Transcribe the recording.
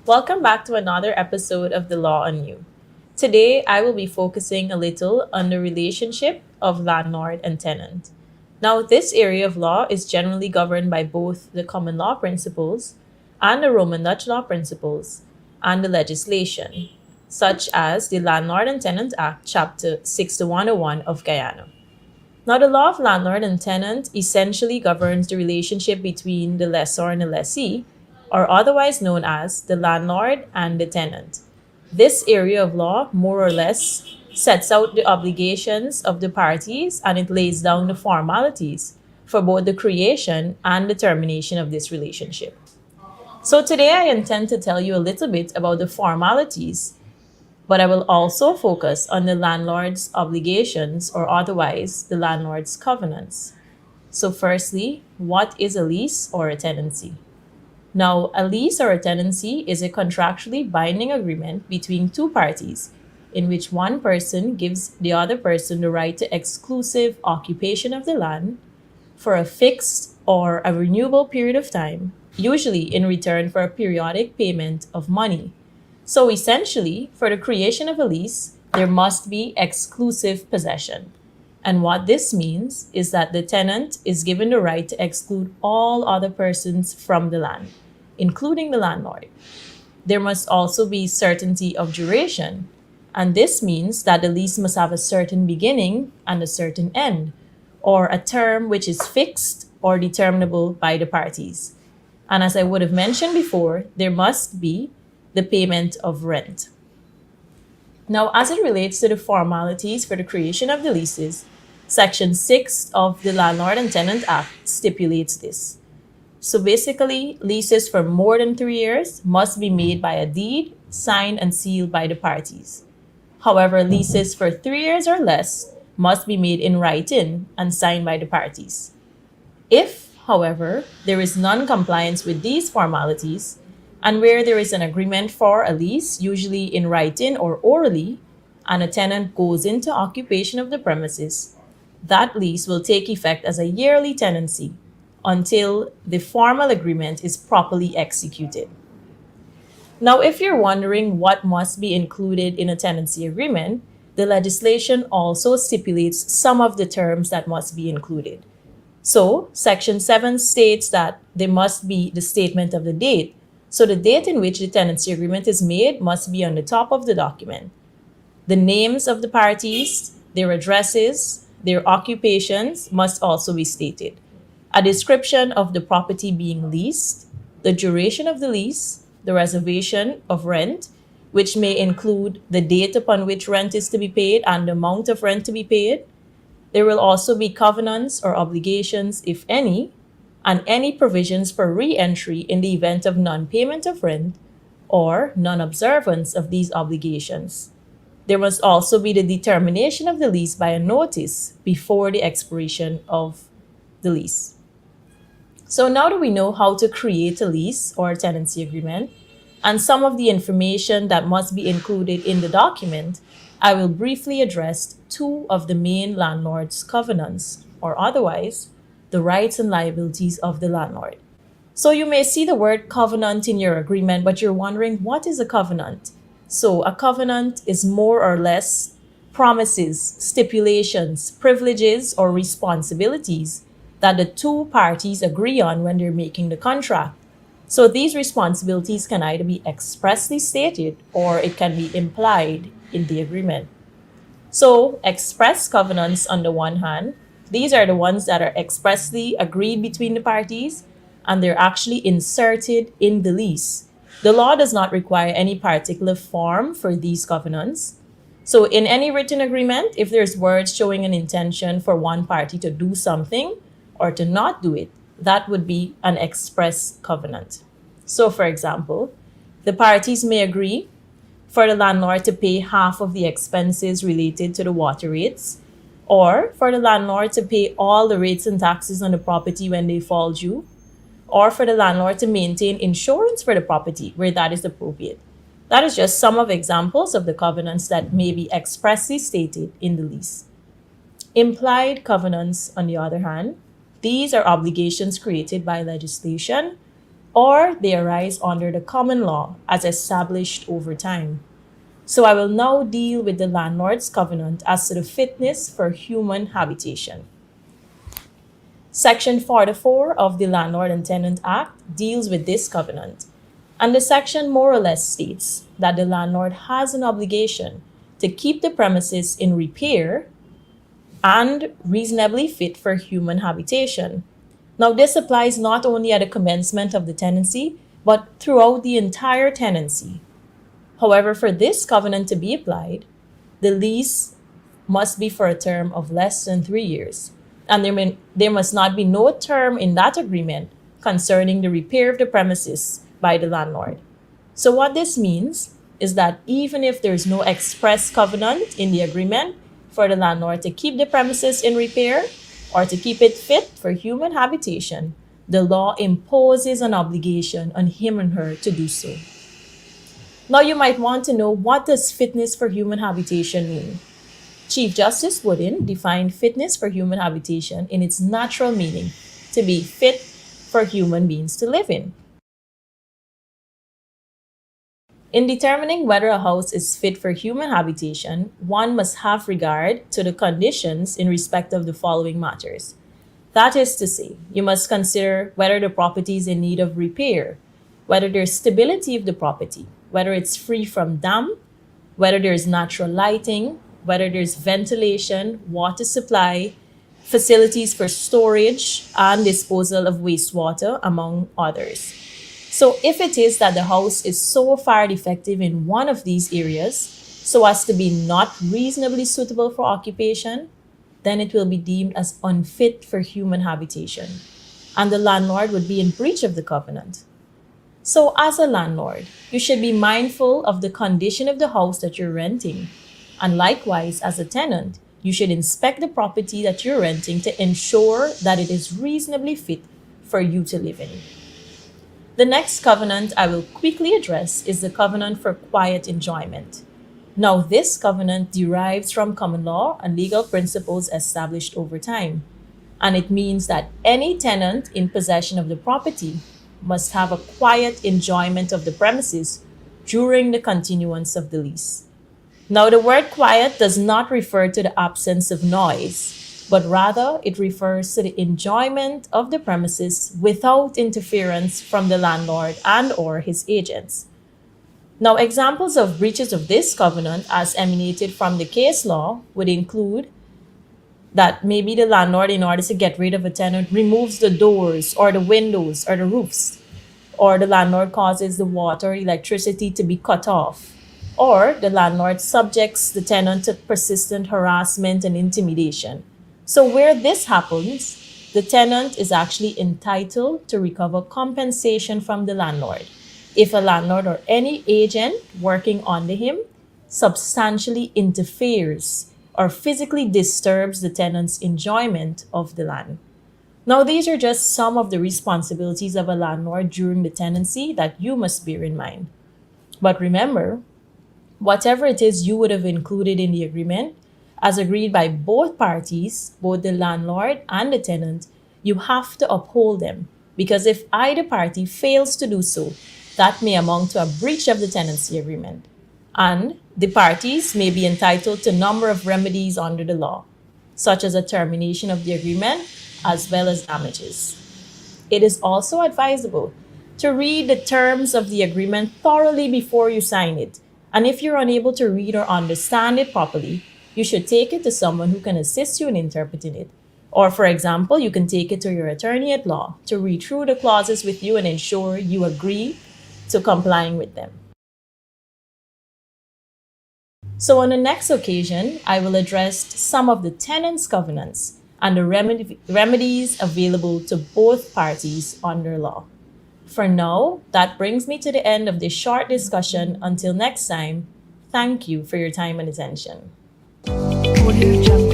Welcome back to another episode of The Law on You. Today, I will be focusing a little on the relationship of landlord and tenant. Now, this area of law is generally governed by both the common law principles and the Roman Dutch law principles and the legislation, such as the Landlord and Tenant Act, Chapter 6101 of Guyana. Now, the law of landlord and tenant essentially governs the relationship between the lessor and the lessee, or otherwise known as the landlord and the tenant. This area of law, more or less, sets out the obligations of the parties and it lays down the formalities for both the creation and the termination of this relationship. So, today I intend to tell you a little bit about the formalities, but I will also focus on the landlord's obligations or otherwise the landlord's covenants. So, firstly, what is a lease or a tenancy? Now, a lease or a tenancy is a contractually binding agreement between two parties in which one person gives the other person the right to exclusive occupation of the land for a fixed or a renewable period of time, usually in return for a periodic payment of money. So essentially, for the creation of a lease, there must be exclusive possession. And what this means is that the tenant is given the right to exclude all other persons from the land, including the landlord. There must also be certainty of duration, and this means that the lease must have a certain beginning and a certain end, or a term which is fixed or determinable by the parties. And as I would have mentioned before, there must be the payment of rent. Now, as it relates to the formalities for the creation of the leases, Section 6 of the Landlord and Tenant Act stipulates this. So basically, leases for more than 3 years must be made by a deed, signed and sealed by the parties. However, leases for 3 years or less must be made in writing and signed by the parties. If, however, there is non-compliance with these formalities, and where there is an agreement for a lease, usually in writing or orally, and a tenant goes into occupation of the premises, that lease will take effect as a yearly tenancy until the formal agreement is properly executed. Now, if you're wondering what must be included in a tenancy agreement, the legislation also stipulates some of the terms that must be included. So, Section 7 states that there must be the statement of the date. So, the date in which the tenancy agreement is made must be on the top of the document. The names of the parties, their addresses, their occupations must also be stated. A description of the property being leased, the duration of the lease, the reservation of rent, which may include the date upon which rent is to be paid and the amount of rent to be paid. There will also be covenants or obligations, if any, and any provisions for re-entry in the event of non-payment of rent or non-observance of these obligations. There must also be the determination of the lease by a notice before the expiration of the lease. So now that we know how to create a lease or a tenancy agreement and some of the information that must be included in the document, I will briefly address two of the main landlord's covenants, or otherwise, the rights and liabilities of the landlord. So you may see the word covenant in your agreement, but you're wondering, what is a covenant? So a covenant is more or less promises, stipulations, privileges, or responsibilities that the two parties agree on when they're making the contract. So these responsibilities can either be expressly stated or it can be implied in the agreement. So express covenants on the one hand, these are the ones that are expressly agreed between the parties and they're actually inserted in the lease. The law does not require any particular form for these covenants. So in any written agreement, if there's words showing an intention for one party to do something or to not do it, that would be an express covenant. So for example, the parties may agree for the landlord to pay half of the expenses related to the water rates, or for the landlord to pay all the rates and taxes on the property when they fall due, or for the landlord to maintain insurance for the property where that is appropriate. That is just some of examples of the covenants that may be expressly stated in the lease. Implied covenants, on the other hand, these are obligations created by legislation or they arise under the common law as established over time. So I will now deal with the landlord's covenant as to the fitness for human habitation. Section 44 of the Landlord and Tenant Act deals with this covenant, and the section more or less states that the landlord has an obligation to keep the premises in repair and reasonably fit for human habitation. Now, this applies not only at the commencement of the tenancy, but throughout the entire tenancy. However, for this covenant to be applied, the lease must be for a term of less than 3 years, and there must not be no term in that agreement concerning the repair of the premises by the landlord. So, what this means is that even if there is no express covenant in the agreement for the landlord to keep the premises in repair or to keep it fit for human habitation, the law imposes an obligation on him and her to do so. Now, you might want to know, what does fitness for human habitation mean? Chief Justice Wooden defined fitness for human habitation in its natural meaning to be fit for human beings to live in. In determining whether a house is fit for human habitation, one must have regard to the conditions in respect of the following matters. That is to say, you must consider whether the property is in need of repair, whether there's stability of the property, whether it's free from damp, whether there's natural lighting, whether there's ventilation, water supply, facilities for storage and disposal of wastewater, among others. So, if it is that the house is so far defective in one of these areas so as to be not reasonably suitable for occupation, then it will be deemed as unfit for human habitation, and the landlord would be in breach of the covenant. So, as a landlord, you should be mindful of the condition of the house that you're renting. And likewise, as a tenant, you should inspect the property that you're renting to ensure that it is reasonably fit for you to live in. The next covenant I will quickly address is the covenant for quiet enjoyment. Now, this covenant derives from common law and legal principles established over time, and it means that any tenant in possession of the property must have a quiet enjoyment of the premises during the continuance of the lease. Now, the word quiet does not refer to the absence of noise, but rather it refers to the enjoyment of the premises without interference from the landlord and or his agents. Now, examples of breaches of this covenant as emanated from the case law would include that maybe the landlord, in order to get rid of a tenant, removes the doors or the windows or the roofs, or the landlord causes the water or electricity to be cut off, or the landlord subjects the tenant to persistent harassment and intimidation. So, where this happens, the tenant is actually entitled to recover compensation from the landlord if a landlord or any agent working under him substantially interferes or physically disturbs the tenant's enjoyment of the land. Now, these are just some of the responsibilities of a landlord during the tenancy that you must bear in mind. But remember, whatever it is you would have included in the agreement, as agreed by both parties, both the landlord and the tenant, you have to uphold them, because if either party fails to do so, that may amount to a breach of the tenancy agreement. And the parties may be entitled to a number of remedies under the law, such as a termination of the agreement as well as damages. It is also advisable to read the terms of the agreement thoroughly before you sign it. And if you're unable to read or understand it properly, you should take it to someone who can assist you in interpreting it. Or, for example, you can take it to your attorney at law to read through the clauses with you and ensure you agree to complying with them. So, on the next occasion, I will address some of the tenants' covenants and the remedies available to both parties under law. For now, that brings me to the end of this short discussion. Until next time, thank you for your time and attention. Audio Jungle.